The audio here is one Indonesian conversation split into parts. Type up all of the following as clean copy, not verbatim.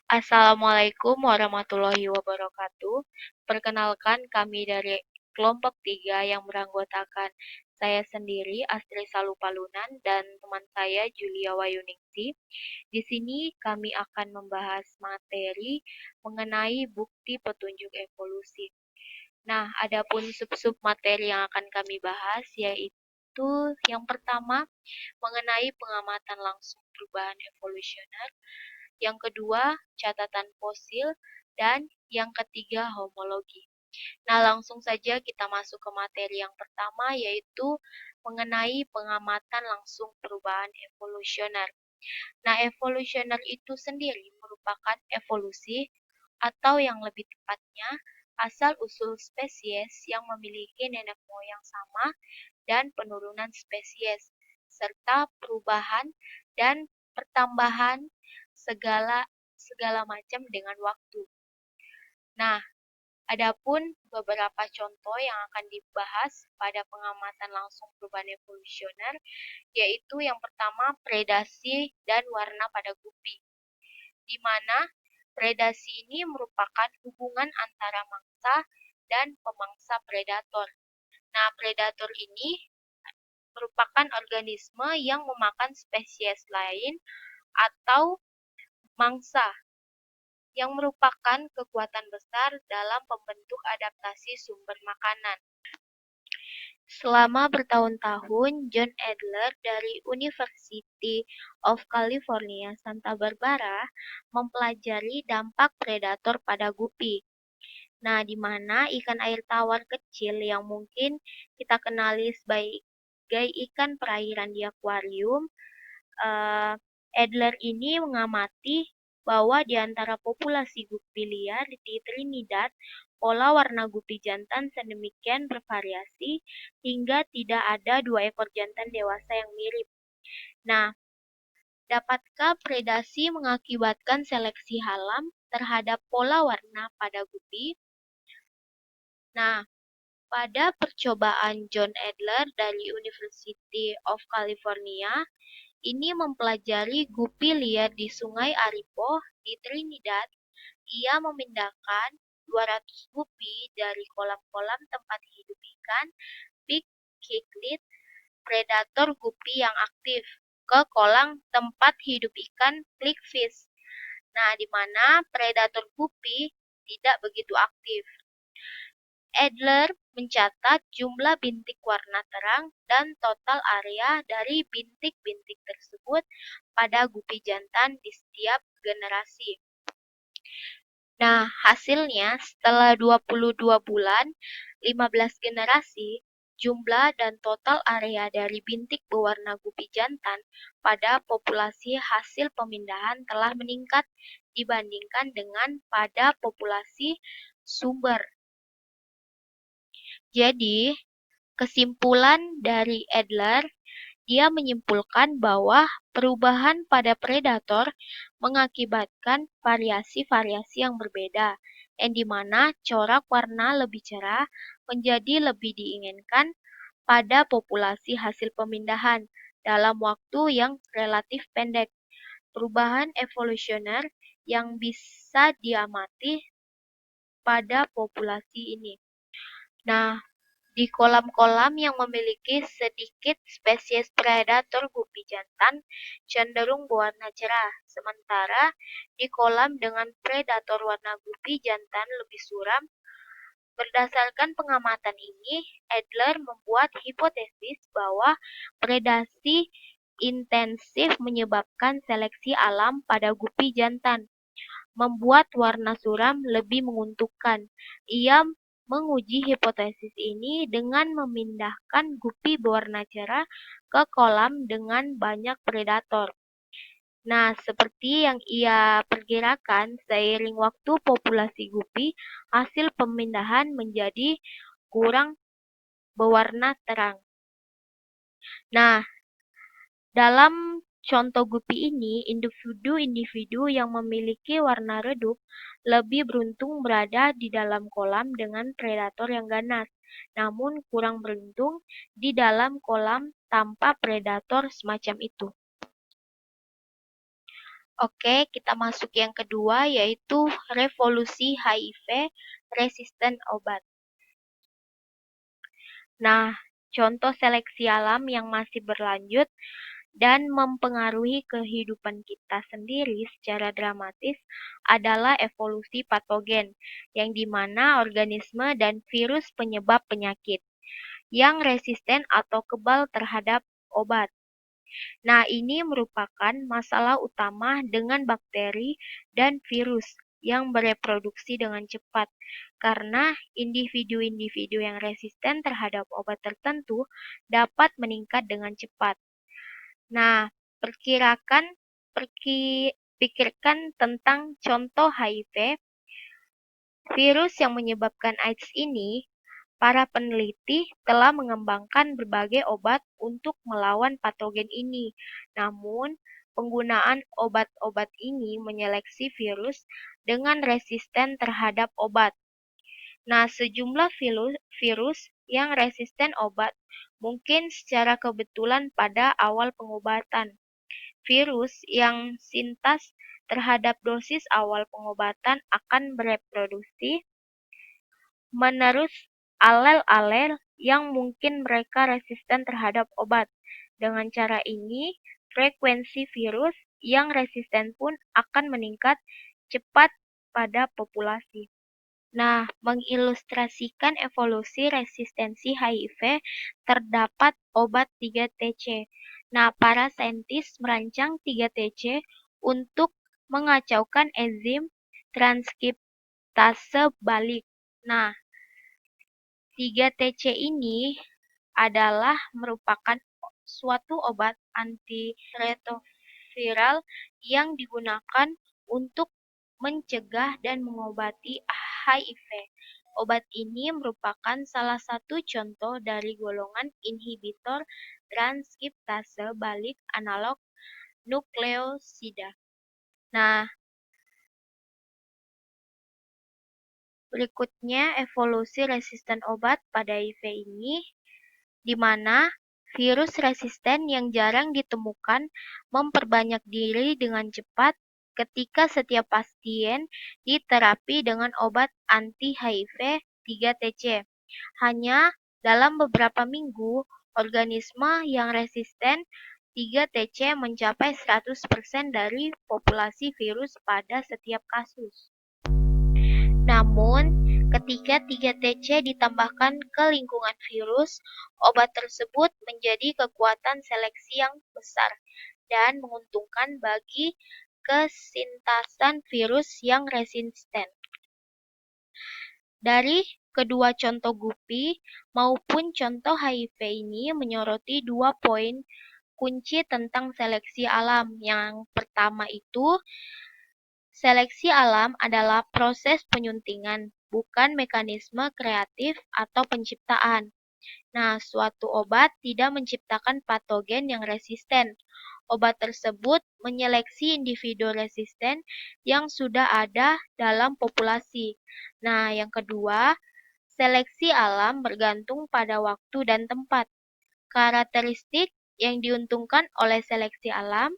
Assalamualaikum warahmatullahi wabarakatuh. Perkenalkan kami dari kelompok 3 yang beranggotakan saya sendiri, Astri Salupalunan, dan teman saya, Julia Wayuningsi. Di sini kami akan membahas materi mengenai bukti petunjuk evolusi. Nah, adapun sub-sub materi yang akan kami bahas yaitu yang pertama mengenai pengamatan langsung perubahan evolusioner, yang kedua, catatan fosil, dan yang ketiga, homologi. Nah, langsung saja kita masuk ke materi yang pertama, yaitu mengenai pengamatan langsung perubahan evolusioner. Nah, evolusioner itu sendiri merupakan evolusi, atau yang lebih tepatnya, asal-usul spesies yang memiliki nenek moyang sama dan penurunan spesies, serta perubahan dan pertambahan segala segala macam dengan waktu. Nah, adapun beberapa contoh yang akan dibahas pada pengamatan langsung perubahan evolusioner, yaitu yang pertama predasi dan warna pada gupi, di mana predasi ini merupakan hubungan antara mangsa dan pemangsa predator. Nah, predator ini merupakan organisme yang memakan spesies lain atau mangsa, yang merupakan kekuatan besar dalam pembentuk adaptasi sumber makanan. Selama bertahun-tahun, John Adler dari University of California, Santa Barbara mempelajari dampak predator pada gupi. Nah, di mana ikan air tawar kecil yang mungkin kita kenali sebagai ikan perairan di akuarium, Adler ini mengamati bahwa di antara populasi gupi liar di Trinidad, pola warna gupi jantan sedemikian bervariasi hingga tidak ada 2 ekor jantan dewasa yang mirip. Nah, dapatkah predasi mengakibatkan seleksi alam terhadap pola warna pada gupi? Nah, pada percobaan John Adler dari University of California, ini mempelajari gupi liar di Sungai Aripo di Trinidad. Ia memindahkan 200 gupi dari kolam-kolam tempat hidup ikan pig cichlid, predator gupi yang aktif, ke kolam tempat hidup ikan clickfish. Nah, di mana predator gupi tidak begitu aktif. Adler mencatat jumlah bintik warna terang dan total area dari bintik-bintik tersebut pada gupi jantan di setiap generasi. Nah, hasilnya setelah 22 bulan, 15 generasi, jumlah dan total area dari bintik berwarna gupi jantan pada populasi hasil pemindahan telah meningkat dibandingkan dengan pada populasi sumber. Jadi, kesimpulan dari Adler, dia menyimpulkan bahwa perubahan pada predator mengakibatkan variasi-variasi yang berbeda, yang dimana corak warna lebih cerah menjadi lebih diinginkan pada populasi hasil pemindahan dalam waktu yang relatif pendek. Perubahan evolusioner yang bisa diamati pada populasi ini. Nah, di kolam-kolam yang memiliki sedikit spesies predator gupi jantan cenderung berwarna cerah, sementara di kolam dengan predator warna gupi jantan lebih suram. Berdasarkan pengamatan ini, Adler membuat hipotesis bahwa predasi intensif menyebabkan seleksi alam pada gupi jantan, membuat warna suram lebih menguntungkan. Ia menguji hipotesis ini dengan memindahkan gupi berwarna cerah ke kolam dengan banyak predator. Nah, seperti yang ia perkirakan, seiring waktu populasi gupi, hasil pemindahan menjadi kurang berwarna terang. Nah, dalam contoh gupi ini, individu-individu yang memiliki warna redup lebih beruntung berada di dalam kolam dengan predator yang ganas, namun kurang beruntung di dalam kolam tanpa predator semacam itu. Oke, kita masuk yang kedua yaitu revolusi HIV resisten obat. Nah, contoh seleksi alam yang masih berlanjut dan mempengaruhi kehidupan kita sendiri secara dramatis adalah evolusi patogen, yang dimana organisme dan virus penyebab penyakit yang resisten atau kebal terhadap obat. Nah, ini merupakan masalah utama dengan bakteri dan virus yang bereproduksi dengan cepat, karena individu-individu yang resisten terhadap obat tertentu dapat meningkat dengan cepat. Nah, pikirkan tentang contoh HIV, virus yang menyebabkan AIDS ini. Para peneliti telah mengembangkan berbagai obat untuk melawan patogen ini. Namun, penggunaan obat-obat ini menyeleksi virus dengan resisten terhadap obat. Nah, sejumlah virus yang resisten obat mungkin secara kebetulan pada awal pengobatan. Virus yang sintas terhadap dosis awal pengobatan akan bereproduksi menerus alel-alel yang mungkin mereka resisten terhadap obat. Dengan cara ini, frekuensi virus yang resisten pun akan meningkat cepat pada populasi. Nah, mengilustrasikan evolusi resistensi HIV, terdapat obat 3TC. Nah, para saintis merancang 3TC untuk mengacaukan enzim transkriptase balik. Nah, 3TC ini adalah merupakan suatu obat antiretroviral yang digunakan untuk mencegah dan mengobati HIV. Obat ini merupakan salah satu contoh dari golongan inhibitor transkriptase balik analog nukleosida. Nah, berikutnya evolusi resisten obat pada HIV ini, di mana virus resisten yang jarang ditemukan memperbanyak diri dengan cepat ketika setiap pasien diterapi dengan obat anti-HIV 3TC. Hanya dalam beberapa minggu, organisme yang resisten 3TC mencapai 100% dari populasi virus pada setiap kasus. Namun, ketika 3TC ditambahkan ke lingkungan virus, obat tersebut menjadi kekuatan seleksi yang besar dan menguntungkan bagi kesintasan virus yang resisten. Dari kedua contoh GUPI maupun contoh HIV ini menyoroti dua poin kunci tentang seleksi alam. Yang pertama itu, seleksi alam adalah proses penyuntingan, bukan mekanisme kreatif atau penciptaan. Nah, suatu obat tidak menciptakan patogen yang resisten. Obat tersebut menyeleksi individu resisten yang sudah ada dalam populasi. Nah, yang kedua, seleksi alam bergantung pada waktu dan tempat. Karakteristik yang diuntungkan oleh seleksi alam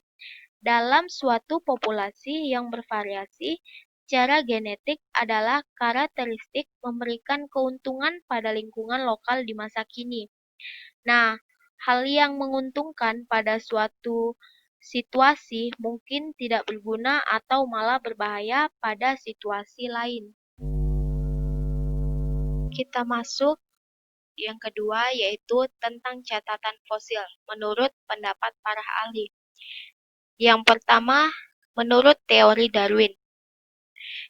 dalam suatu populasi yang bervariasi secara genetik adalah karakteristik memberikan keuntungan pada lingkungan lokal di masa kini. Nah, hal yang menguntungkan pada suatu situasi mungkin tidak berguna atau malah berbahaya pada situasi lain. Kita masuk yang kedua, yaitu tentang catatan fosil menurut pendapat para ahli. Yang pertama, menurut teori Darwin,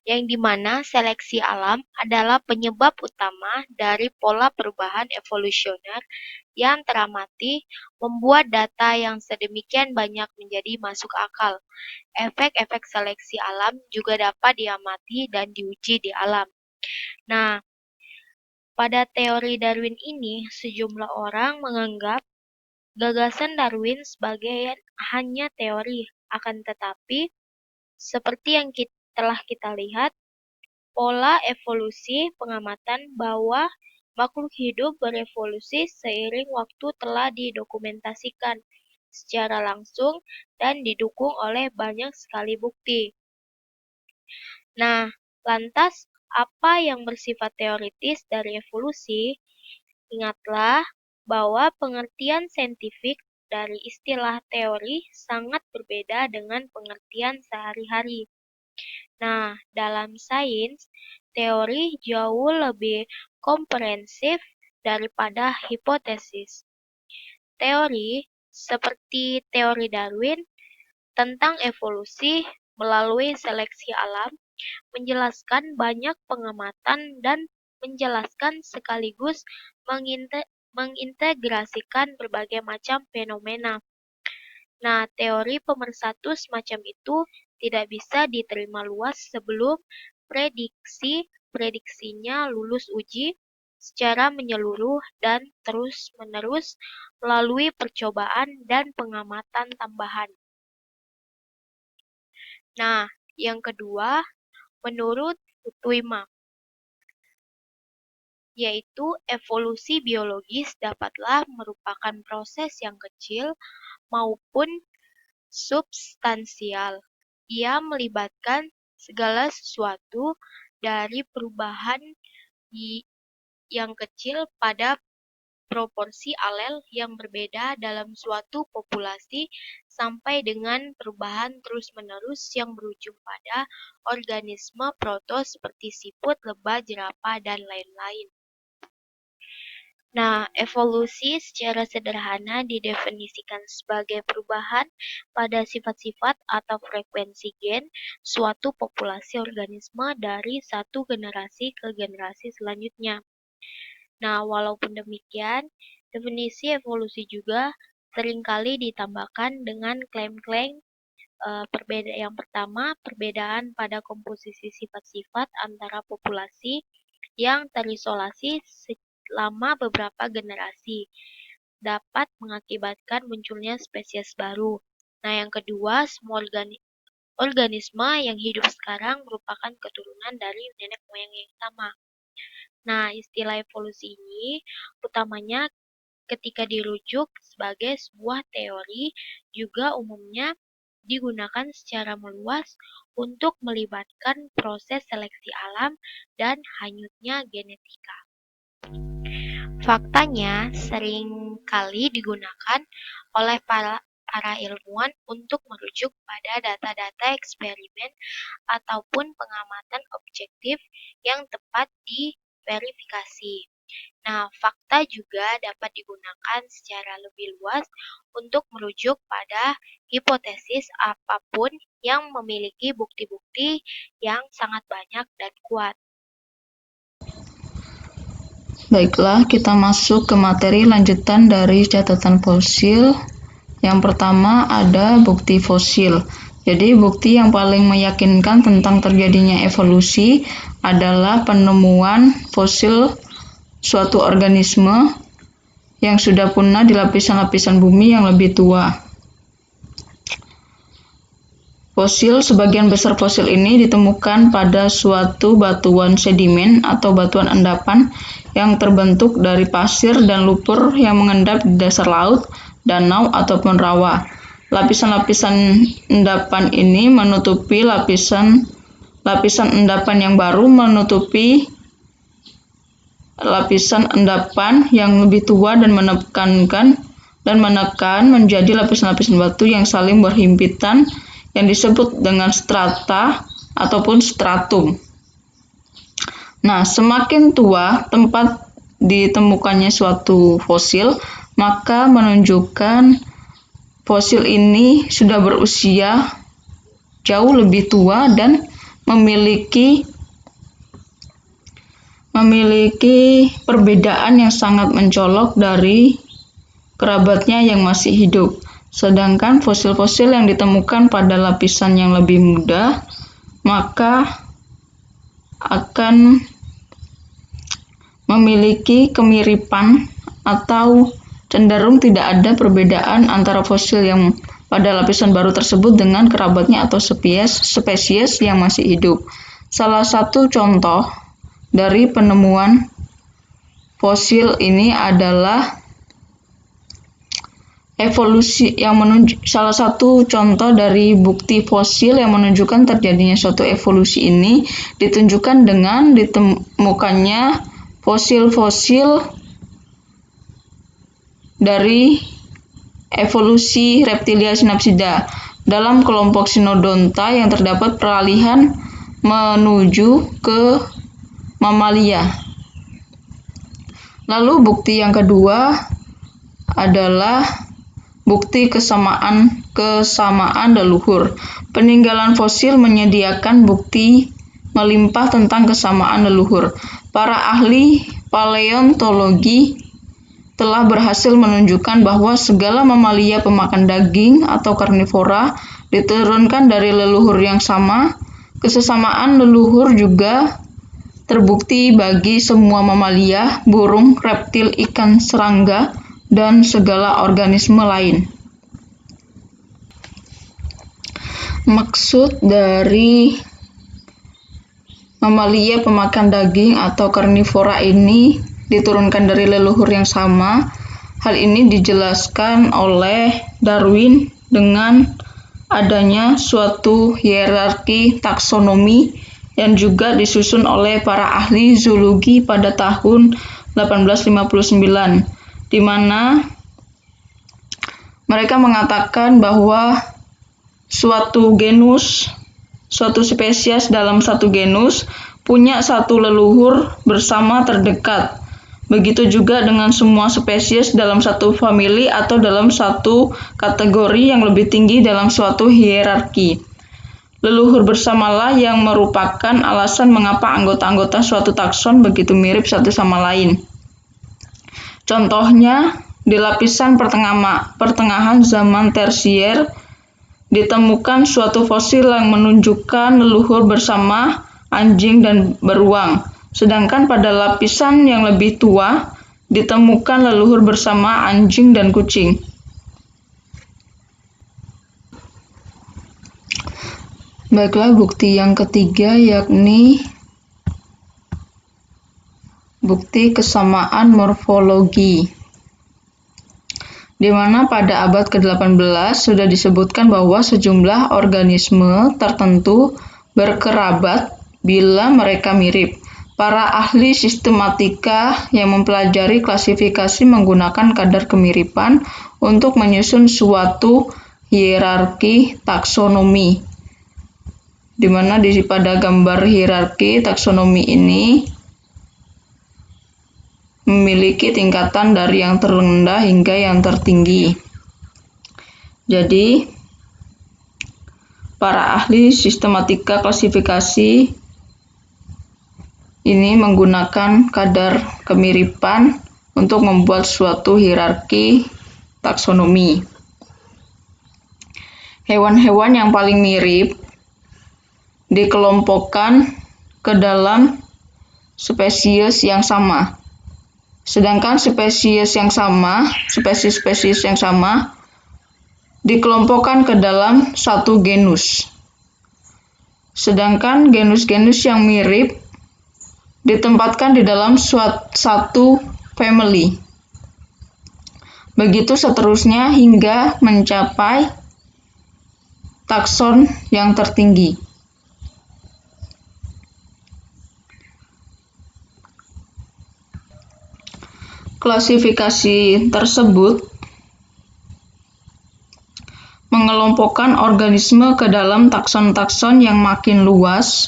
yang dimana seleksi alam adalah penyebab utama dari pola perubahan evolusioner yang teramati, membuat data yang sedemikian banyak menjadi masuk akal. Efek-efek seleksi alam juga dapat diamati dan diuji di alam. Nah, pada teori Darwin ini, sejumlah orang menganggap gagasan Darwin sebagai hanya teori, akan tetapi seperti yang telah kita lihat, pola evolusi pengamatan bahwa makhluk hidup berevolusi seiring waktu telah didokumentasikan secara langsung dan didukung oleh banyak sekali bukti. Nah, lantas apa yang bersifat teoritis dari evolusi? Ingatlah bahwa pengertian saintifik dari istilah teori sangat berbeda dengan pengertian sehari-hari. Nah, dalam sains, teori jauh lebih komprehensif daripada hipotesis. Teori seperti teori Darwin tentang evolusi melalui seleksi alam menjelaskan banyak pengamatan dan menjelaskan sekaligus mengintegrasikan berbagai macam fenomena. Nah, teori pemersatu semacam itu tidak bisa diterima luas sebelum prediksinya lulus uji secara menyeluruh dan terus-menerus melalui percobaan dan pengamatan tambahan. Nah, yang kedua, menurut Fukushima, yaitu evolusi biologis dapatlah merupakan proses yang kecil maupun substansial. Ia melibatkan segala sesuatu dari perubahan yang kecil pada proporsi alel yang berbeda dalam suatu populasi sampai dengan perubahan terus-menerus yang berujung pada organisme proto seperti siput, lebah, jerapah, dan lain-lain. Nah, evolusi secara sederhana didefinisikan sebagai perubahan pada sifat-sifat atau frekuensi gen suatu populasi organisme dari satu generasi ke generasi selanjutnya. Nah, walaupun demikian, definisi evolusi juga seringkali ditambahkan dengan klaim-klaim perbedaan. Yang pertama, perbedaan pada komposisi sifat-sifat antara populasi yang terisolasi selama beberapa generasi dapat mengakibatkan munculnya spesies baru. Nah, yang kedua, semua organisme yang hidup sekarang merupakan keturunan dari nenek moyang yang sama. Nah, istilah evolusi ini utamanya ketika dirujuk sebagai sebuah teori juga umumnya digunakan secara meluas untuk melibatkan proses seleksi alam dan hanyutnya genetika. Faktanya sering kali digunakan oleh para ilmuwan untuk merujuk pada data-data eksperimen ataupun pengamatan objektif yang tepat diverifikasi. Nah, fakta juga dapat digunakan secara lebih luas untuk merujuk pada hipotesis apapun yang memiliki bukti-bukti yang sangat banyak dan kuat. Baiklah, kita masuk ke materi lanjutan dari catatan fosil. Yang pertama ada bukti fosil. Jadi bukti yang paling meyakinkan tentang terjadinya evolusi adalah penemuan fosil suatu organisme yang sudah punah di lapisan-lapisan bumi yang lebih tua. Sebagian besar fosil ini ditemukan pada suatu batuan sedimen atau batuan endapan yang terbentuk dari pasir dan lumpur yang mengendap di dasar laut, danau, ataupun rawa. Lapisan-lapisan endapan ini menutupi lapisan endapan yang baru menutupi lapisan endapan yang lebih tua dan menekan menjadi lapisan-lapisan batu yang saling berhimpitan yang disebut dengan strata ataupun stratum. Nah, semakin tua tempat ditemukannya suatu fosil, maka menunjukkan fosil ini sudah berusia jauh lebih tua dan memiliki perbedaan yang sangat mencolok dari kerabatnya yang masih hidup. Sedangkan fosil-fosil yang ditemukan pada lapisan yang lebih muda, maka akan memiliki kemiripan atau cenderung tidak ada perbedaan antara fosil yang pada lapisan baru tersebut dengan kerabatnya atau spesies yang masih hidup. Salah satu contoh dari penemuan fosil ini adalah salah satu contoh dari bukti fosil yang menunjukkan terjadinya suatu evolusi ini ditunjukkan dengan ditemukannya fosil-fosil dari evolusi reptilia synapsida dalam kelompok Cynodonta yang terdapat peralihan menuju ke mamalia. Lalu bukti yang kedua adalah bukti kesamaan leluhur. Peninggalan fosil menyediakan bukti melimpah tentang kesamaan leluhur. Para ahli paleontologi telah berhasil menunjukkan bahwa segala mamalia pemakan daging atau karnivora diturunkan dari leluhur yang sama. Kesesamaan leluhur juga terbukti bagi semua mamalia, burung, reptil, ikan, serangga, dan segala organisme lain. Maksud dari mamalia pemakan daging atau karnivora ini diturunkan dari leluhur yang sama. Hal ini dijelaskan oleh Darwin dengan adanya suatu hierarki taksonomi yang juga disusun oleh para ahli zoologi pada tahun 1859. Di mana mereka mengatakan bahwa suatu spesies dalam satu genus punya satu leluhur bersama terdekat. Begitu juga dengan semua spesies dalam satu famili atau dalam satu kategori yang lebih tinggi dalam suatu hierarki. Leluhur bersamalah yang merupakan alasan mengapa anggota-anggota suatu takson begitu mirip satu sama lain. Contohnya, di lapisan pertengahan zaman tersier ditemukan suatu fosil yang menunjukkan leluhur bersama anjing dan beruang. Sedangkan pada lapisan yang lebih tua ditemukan leluhur bersama anjing dan kucing. Baiklah, bukti yang ketiga yakni bukti kesamaan morfologi, di mana pada abad ke-18 sudah disebutkan bahwa sejumlah organisme tertentu berkerabat bila mereka mirip. Para ahli sistematika yang mempelajari klasifikasi menggunakan kadar kemiripan untuk menyusun suatu hierarki taksonomi, di mana pada gambar hierarki taksonomi ini memiliki tingkatan dari yang terendah hingga yang tertinggi. Jadi, para ahli sistematika klasifikasi ini menggunakan kadar kemiripan untuk membuat suatu hierarki taksonomi. Hewan-hewan yang paling mirip dikelompokkan ke dalam spesies yang sama. Sedangkan spesies yang sama dikelompokkan ke dalam satu genus. Sedangkan genus-genus yang mirip ditempatkan di dalam satu family. Begitu seterusnya hingga mencapai takson yang tertinggi. Klasifikasi tersebut mengelompokkan organisme ke dalam takson-takson yang makin luas.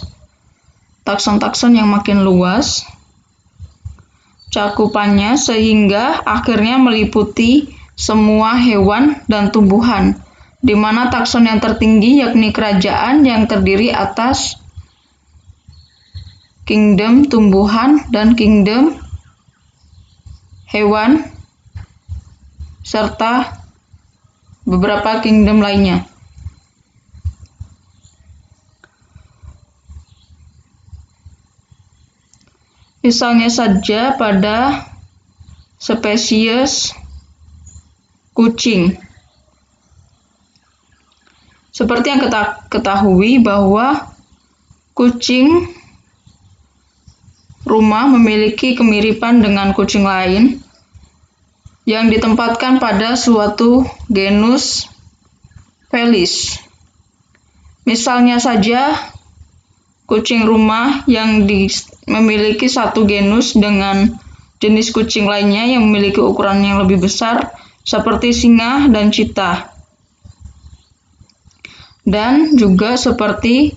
Cakupannya sehingga akhirnya meliputi semua hewan dan tumbuhan, di mana takson yang tertinggi yakni kerajaan yang terdiri atas kingdom tumbuhan dan kingdom hewan, serta beberapa kingdom lainnya. Misalnya saja pada spesies kucing. Seperti yang kita ketahui bahwa kucing rumah memiliki kemiripan dengan kucing lain, yang ditempatkan pada suatu genus Felis. Misalnya saja, kucing rumah yang memiliki satu genus dengan jenis kucing lainnya yang memiliki ukuran yang lebih besar, seperti singa dan cheetah. Dan juga seperti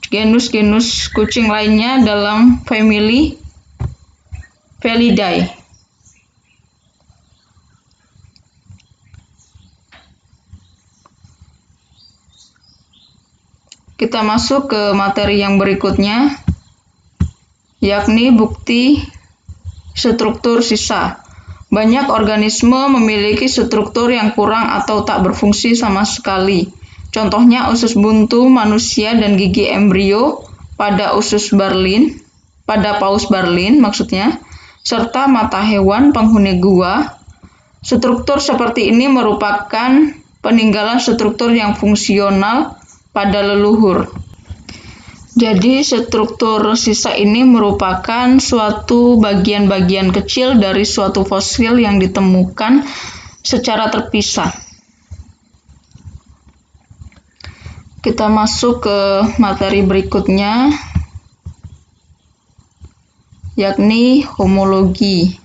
genus-genus kucing lainnya dalam famili Felidae. Kita masuk ke materi yang berikutnya, yakni bukti struktur sisa. Banyak organisme memiliki struktur yang kurang atau tak berfungsi sama sekali. Contohnya usus buntu manusia dan gigi embrio pada paus Berlin maksudnya, serta mata hewan penghuni gua. Struktur seperti ini merupakan peninggalan struktur yang fungsional pada leluhur. Jadi struktur sisa ini merupakan suatu bagian-bagian kecil dari suatu fosil yang ditemukan secara terpisah. Kita masuk ke materi berikutnya, yakni homologi.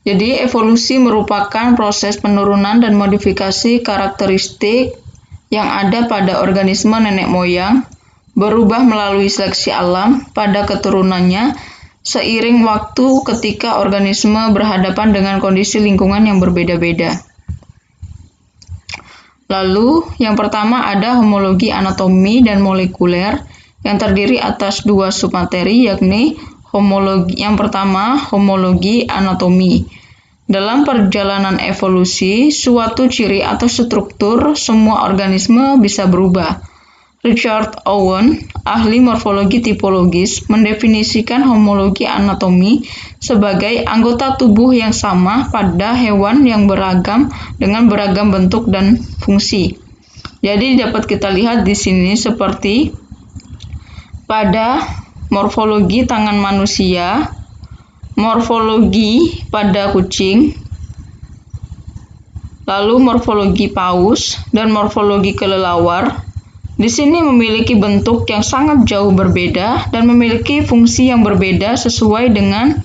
Jadi evolusi merupakan proses penurunan dan modifikasi karakteristik yang ada pada organisme nenek moyang, berubah melalui seleksi alam pada keturunannya seiring waktu ketika organisme berhadapan dengan kondisi lingkungan yang berbeda-beda. Lalu, yang pertama ada homologi anatomi dan molekuler yang terdiri atas dua submateri, yakni yang pertama, homologi anatomi. Dalam perjalanan evolusi, suatu ciri atau struktur semua organisme bisa berubah. Richard Owen, ahli morfologi tipologis, mendefinisikan homologi anatomi sebagai anggota tubuh yang sama pada hewan yang beragam dengan beragam bentuk dan fungsi. Jadi dapat kita lihat di sini seperti pada morfologi tangan manusia, morfologi pada kucing, lalu morfologi paus, dan morfologi kelelawar. Di sini memiliki bentuk yang sangat jauh berbeda dan memiliki fungsi yang berbeda sesuai dengan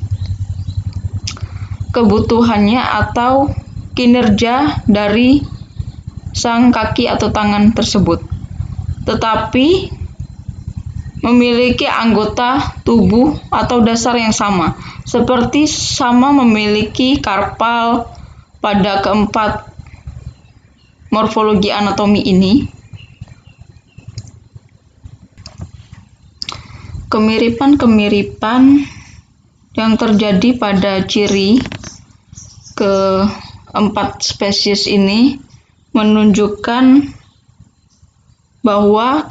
kebutuhannya atau kinerja dari sang kaki atau tangan tersebut. Tetapi memiliki anggota tubuh atau dasar yang sama, seperti sama memiliki karpal pada keempat morfologi anatomi ini. Kemiripan-kemiripan yang terjadi pada ciri keempat spesies ini menunjukkan bahwa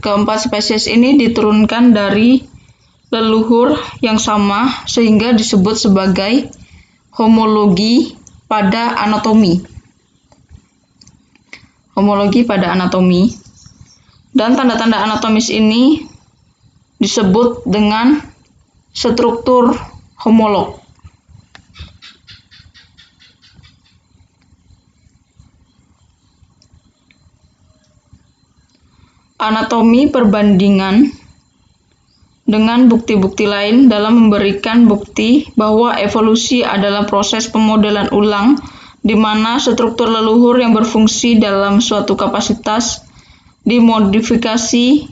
keempat spesies ini diturunkan dari leluhur yang sama sehingga disebut sebagai homologi pada anatomi. Homologi pada anatomi. Dan tanda-tanda anatomis ini disebut dengan struktur homolog. Anatomi perbandingan dengan bukti-bukti lain dalam memberikan bukti bahwa evolusi adalah proses pemodelan ulang di mana struktur leluhur yang berfungsi dalam suatu kapasitas dimodifikasi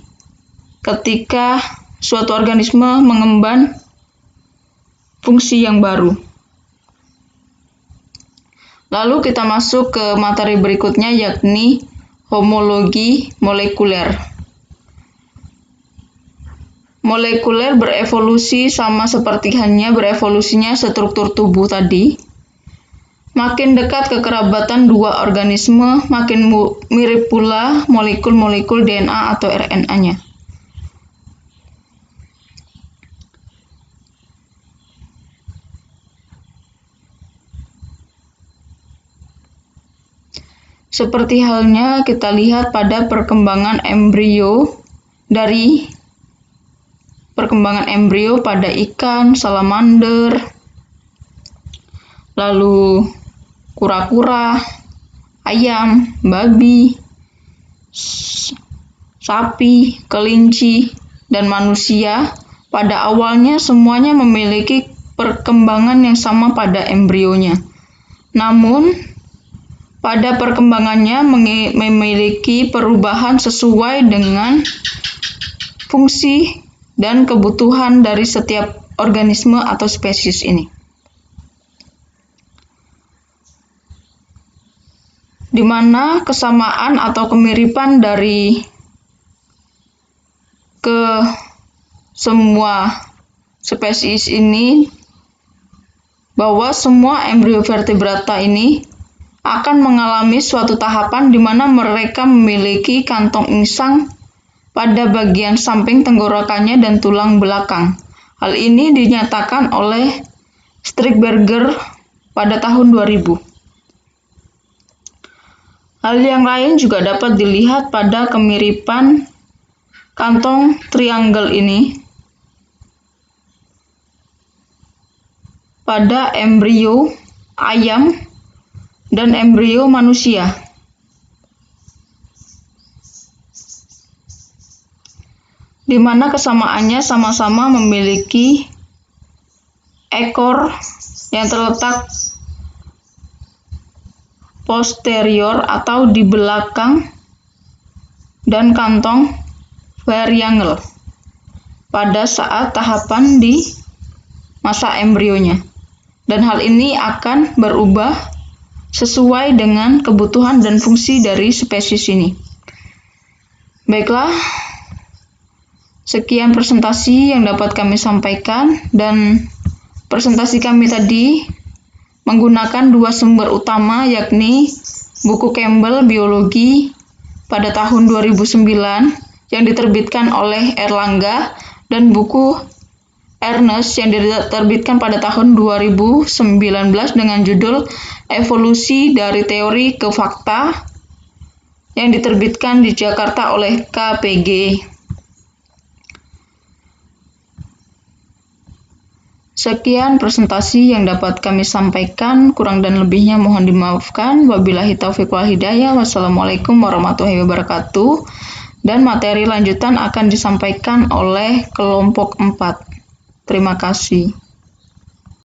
ketika suatu organisme mengemban fungsi yang baru. Lalu kita masuk ke materi berikutnya, yakni homologi molekuler. Molekuler berevolusi sama seperti hanya berevolusinya struktur tubuh tadi. Makin dekat kekerabatan dua organisme, makin mirip pula molekul-molekul DNA atau RNA-nya. Seperti halnya kita lihat pada perkembangan embrio pada ikan, salamander, lalu kura-kura, ayam, babi, sapi, kelinci, dan manusia, pada awalnya semuanya memiliki perkembangan yang sama pada embrionya. Namun, pada perkembangannya memiliki perubahan sesuai dengan fungsi dan kebutuhan dari setiap organisme atau spesies ini. Di mana kesamaan atau kemiripan dari semua spesies ini, bahwa semua embrio vertebrata ini akan mengalami suatu tahapan di mana mereka memiliki kantong insang pada bagian samping tenggorokannya dan tulang belakang. Hal ini dinyatakan oleh Strickberger pada tahun 2000. Hal yang lain juga dapat dilihat pada kemiripan kantong triangle ini pada embrio ayam dan embrio manusia. Di mana kesamaannya sama-sama memiliki ekor yang terletak posterior atau di belakang dan kantong variangle pada saat tahapan di masa embrionya. Dan hal ini akan berubah sesuai dengan kebutuhan dan fungsi dari spesies ini. Baiklah, sekian presentasi yang dapat kami sampaikan, dan presentasi kami tadi menggunakan dua sumber utama, yakni buku Campbell Biologi pada tahun 2009 yang diterbitkan oleh Erlangga dan buku Ernest yang diterbitkan pada tahun 2019 dengan judul Evolusi dari Teori ke Fakta yang diterbitkan di Jakarta oleh KPG. Sekian presentasi yang dapat kami sampaikan, kurang dan lebihnya mohon dimaafkan. Wabillahi taufiq wal hidayah. Wassalamualaikum warahmatullahi wabarakatuh. Dan materi lanjutan akan disampaikan oleh kelompok 4. Terima kasih.